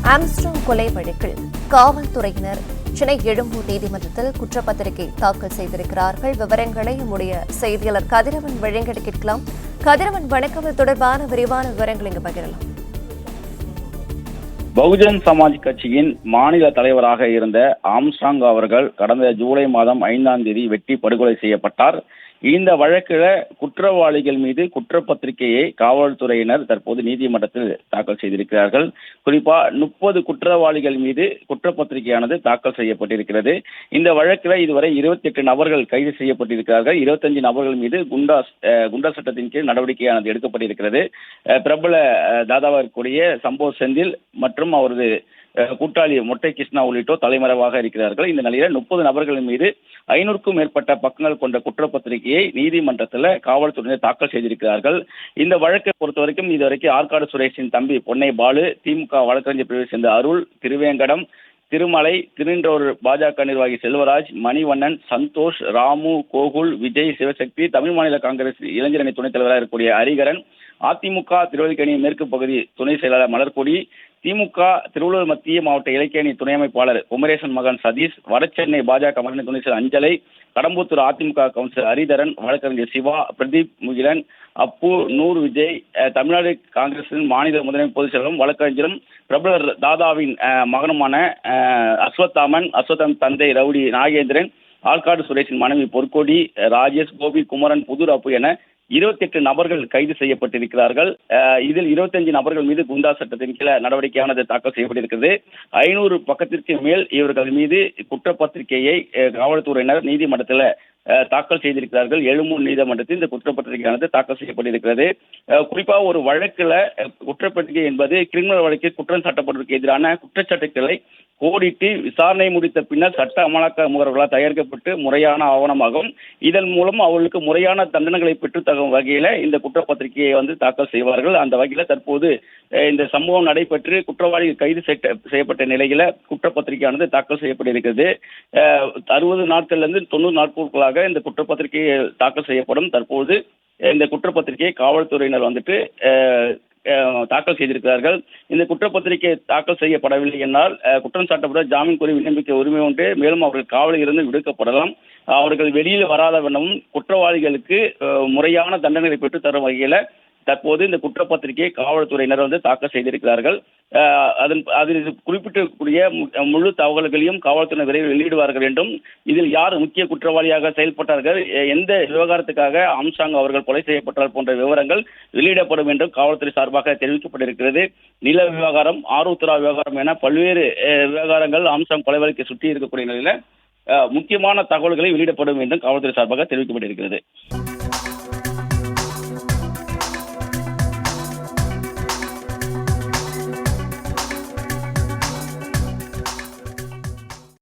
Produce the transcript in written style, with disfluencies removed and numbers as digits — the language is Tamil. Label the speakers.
Speaker 1: ஆம்ஸ்ட்ராங் கொலை வழக்கில் காவல்துறையினர் சென்னை எழும்பூர் நீதிமன்றத்தில் குற்றப்பத்திரிகை தாக்கல் செய்திருக்கிறார்கள். விவரங்களை நம்முடைய செய்தியாளர் கதிரவன் வழங்க கேட்கலாம். கதிரவன், வணக்கம். தொடர்பான விரிவான விவரங்கள் இங்கு பகிரலாம்.
Speaker 2: பகுஜன் சமாஜ் கட்சியின் மாநில தலைவராக இருந்த ஆம்ஸ்ட்ராங் அவர்கள் கடந்த ஜூலை மாதம் 5ஆம் தேதி வெட்டி படுகொலை செய்யப்பட்டார். இந்த வழக்கில் குற்றவாளிகள் மீது குற்றப்பத்திரிகையை காவல்துறையினர் தற்போது நீதிமன்றத்தில் தாக்கல் செய்திருக்கிறார்கள். குறிப்பா 30 குற்றவாளிகள் மீது குற்றப்பத்திரிகையானது தாக்கல் செய்யப்பட்டிருக்கிறது. இந்த வழக்கில் இதுவரை 28 நபர்கள் கைது செய்யப்பட்டிருக்கிறார்கள். 25 நபர்கள் மீது குண்டா சட்டத்தின் கீழ் நடவடிக்கையானது எடுக்கப்பட்டிருக்கிறது. பிரபல தாதாவாக இருக்கக்கூடிய சம்போ செந்தில் மற்றும் அவரது கூட்டாளி மொட்டை கிருஷ்ணா உள்ளிட்டோர் தலைமறைவாக இருக்கிறார்கள். இந்த நிலையில் 30 நபர்கள் மீது 500க்கும் மேற்பட்ட பக்கங்கள் கொண்ட குற்றப்பத்திரிகையை நீதிமன்றத்தில் காவல்துறையினர் தாக்கல் செய்திருக்கிறார்கள். இந்த வழக்கை பொறுத்த வரைக்கும் இதுவரைக்கும் ஆற்காடு சுரேஷின் தம்பி பொன்னை பாலு, திமுக வழக்கறிஞர் பிரிவை சேர்ந்த அருள், திருவேங்கடம், திருமலை, திருநின்றவூர் பாஜக நிர்வாகி செல்வராஜ், மணிவண்ணன், சந்தோஷ், ராமு, கோகுல், விஜய், சிவசக்தி, தமிழ் மாநில காங்கிரஸ் இளைஞரணி துணைத் தலைவராக இருக்கக்கூடிய ஹரிகரன், அதிமுக திருவல்லிக்கேணி மேற்கு பகுதி துணை செயலாளர் மலர்கொடி, திமுக திருவள்ளூர் மத்திய மாவட்ட இலக்கிய துணை அமைப்பாளர் குமரேசன் மகன் சதீஷ், வடசென்னை பாஜக மாநில துணை செயலர் அஞ்சலை, கடம்பூத்தூர் அதிமுக கவுன்சிலர் ஹரிதரன், வழக்கறிஞர் சிவா, பிரதீப் முகிலன், அப்பு, நூர் விஜய், தமிழ்நாடு காங்கிரசின் மாநில முதன்மை பொதுச் செயலரும் வழக்கறிஞரும் பிரபலர் தாதாவின் மகனுமான அஸ்வத்தாமன் தந்தை ரவுடி நாகேந்திரன், ஆற்காடு சுரேஷின் மனைவி பொற்கொடி, ராஜேஷ், கோபி, குமரன், புதூர் அப்பு என 28 நபர்கள் கைது செய்யப்பட்டிருக்கிறார்கள். இதில் 25 நபர்கள் மீது குண்டா சட்டத்தின் கீழ நடவடிக்கையானது தாக்கல் செய்யப்பட்டிருக்கிறது. 500 பக்கத்திற்கு மேல் இவர்கள் மீது குற்றப்பத்திரிகையை காவல்துறையினர் நீதிமன்றத்தில் தாக்கல் செய்திருக்கிறார்கள். எழும்பூர் நீதிமன்றத்தில் இந்த குற்றப்பத்திரிகையானது தாக்கல் செய்யப்பட்டிருக்கிறது. குறிப்பாக ஒரு வழக்கில் குற்றப்பத்திரிகை என்பது கிரிமினல் வழக்கில் குற்றம் சாட்டப்படுவதற்கு எதிரான குற்றச்சாட்டுக்களை கோடிட்டு விசாரணை முடித்த பின்னர் சட்ட அமலாக்க முகவர்களால் தயாரிக்கப்பட்டு முறையான ஆவணமாகும். இதன் மூலம் அவர்களுக்கு முறையான தண்டனைகளை பெற்றுத்தரும் வகையில் இந்த குற்றப்பத்திரிகையை தாக்கல் செய்வார்கள். அந்த வகையில் தற்போது இந்த சம்பவம் நடைபெற்று குற்றவாளிகள் கைது செய்யப்பட்ட நிலையில குற்றப்பத்திரிகையானது தாக்கல் செய்யப்பட்டிருக்கிறது. 60 நாட்கள்லிருந்து 90 நாட்களுக்குள்ளாக இந்த குற்றப்பத்திரிகை தாக்கல் செய்யப்படும். தற்போது இந்த குற்றப்பத்திரிகையை காவல்துறையினர் தாக்கல் செய்திருக்கிறார்கள். இந்த குற்றப்பத்திரிகை தாக்கல் செய்யப்படவில்லை என்றால் குற்றம் சாட்டப்பட்ட ஜாமீன் கோரி விண்ணப்பிக்க உரிமை உண்டு. மேலும் அவர்கள் காவலில் இருந்து விடுவிக்கப்படலாம். அவர்கள் வெளியில் வராத வண்ணமும் குற்றவாளிகளுக்கு முறையான தண்டனை பெற்று தரும் வகையில தற்போது இந்த குற்றப்பத்திரிகையை காவல்துறையினர் தாக்கல் செய்திருக்கிறார்கள். அதில் குறிப்பிட்டக்கூடிய முழு தகவல்களையும் காவல்துறை விரைவில் வெளியிடுவார்கள் என்றும், இதில் யார் முக்கிய குற்றவாளியாக செயல்பட்டார்கள், எந்த விவகாரத்துக்காக ஆம்ஸ்ட்ராங் அவர்கள் கொலை செய்யப்பட்டார் போன்ற விவரங்கள் வெளியிடப்படும் என்றும் காவல்துறை சார்பாக தெரிவிக்கப்பட்டிருக்கிறது. நில விவகாரம், ஆருத்ரா விவகாரம் என பல்வேறு விவகாரங்கள் ஆம்ஸ்ட்ராங் கொலை வழக்கை சுற்றி இருக்கக்கூடிய நிலையில முக்கியமான தகவல்களை வெளியிடப்படும் என்றும் காவல்துறை சார்பாக தெரிவிக்கப்பட்டிருக்கிறது.